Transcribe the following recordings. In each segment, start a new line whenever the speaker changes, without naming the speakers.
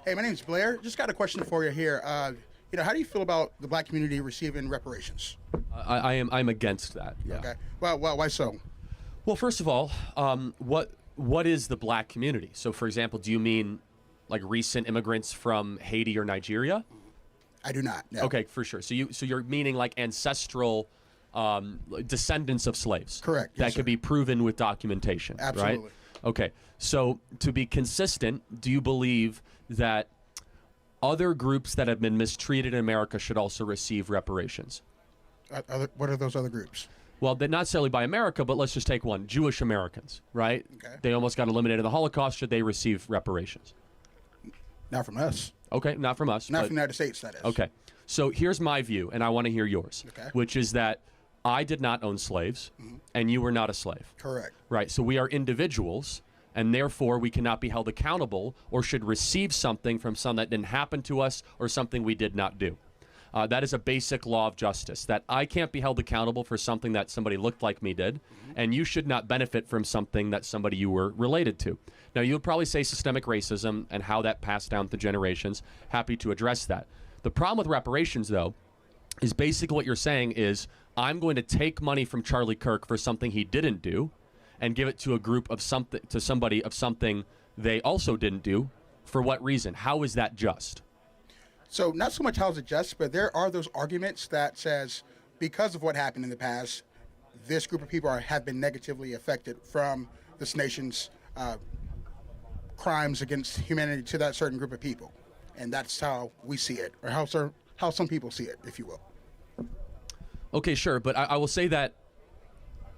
Hey, my name's Blair. Just got a question for you here. How do you feel about the black community receiving reparations?
I'm against that. Yeah.
Okay. Well, why so?
Well, first of all, what is the black community? So, for example, do you mean like recent immigrants from Haiti or Nigeria?
I do not. No.
Okay, for sure. So you're meaning like ancestral descendants of slaves.
Correct.
That
Yes,
could
sir.
be proven with documentation.
Absolutely.
Right? Okay. So to be consistent, do you believe that other groups that have been mistreated in America should also receive reparations?
What are those other groups?
Well, they're not necessarily by America, but let's just take one. Jewish Americans, right?
Okay.
They almost got eliminated in the Holocaust. Should they receive reparations?
Not from us.
Okay, not from us.
Not
but-
from the United States, that is.
Okay. So here's my view, and I want to hear yours,
Okay.
which is that I did not own slaves, and you were not a slave.
Correct.
Right. So we are individuals, and therefore we cannot be held accountable or should receive something from something that didn't happen to us or something we did not do. That is a basic law of justice, that I can't be held accountable for something that somebody looked like me did, and you should not benefit from something that somebody you were related to. Now, you would probably say systemic racism and how that passed down through generations. Happy to address that. The problem with reparations, though, is basically what you're saying is I'm going to take money from Charlie Kirk for something he didn't do and give it to a group of something, to somebody of something they also didn't do. For what reason? How is that just?
So not so much how is it just, but there are those arguments that says because of what happened in the past, this group of people have been negatively affected from this nation's crimes against humanity to that certain group of people. And that's how we see it, or how some people see it, if you will.
Okay, sure, but I will say that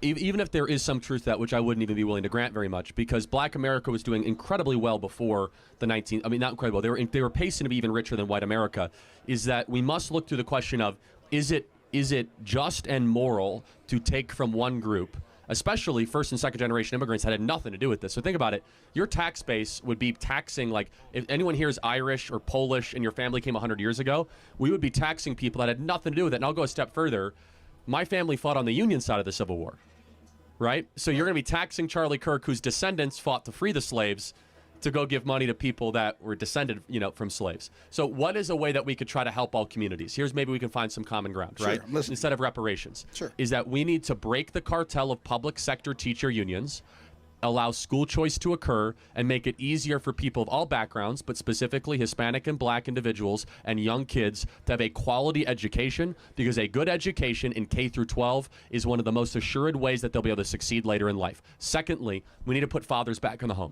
even if there is some truth to that, which I wouldn't even be willing to grant very much, because Black America was doing incredibly well before the not incredible. They were pacing to be even richer than white America. Is that we must look through the question of is it just and moral to take from one group, especially first and second generation immigrants that had nothing to do with this. So think about it. Your tax base would be taxing, like if anyone here is Irish or Polish and your family came 100 years ago, we would be taxing people that had nothing to do with it. And I'll go a step further. My family fought on the Union side of the Civil War, right? So you're going to be taxing Charlie Kirk, whose descendants fought to free the slaves, to go give money to people that were descended, from slaves. So what is a way that we could try to help all communities? Here's maybe we can find some common ground,
Sure,
right?
I'm listening.
Instead of reparations.
Sure.
Is that we need to break the cartel of public sector teacher unions, allow school choice to occur, and make it easier for people of all backgrounds, but specifically Hispanic and Black individuals and young kids to have a quality education, because a good education in K through 12 is one of the most assured ways that they'll be able to succeed later in life. Secondly, we need to put fathers back in the home.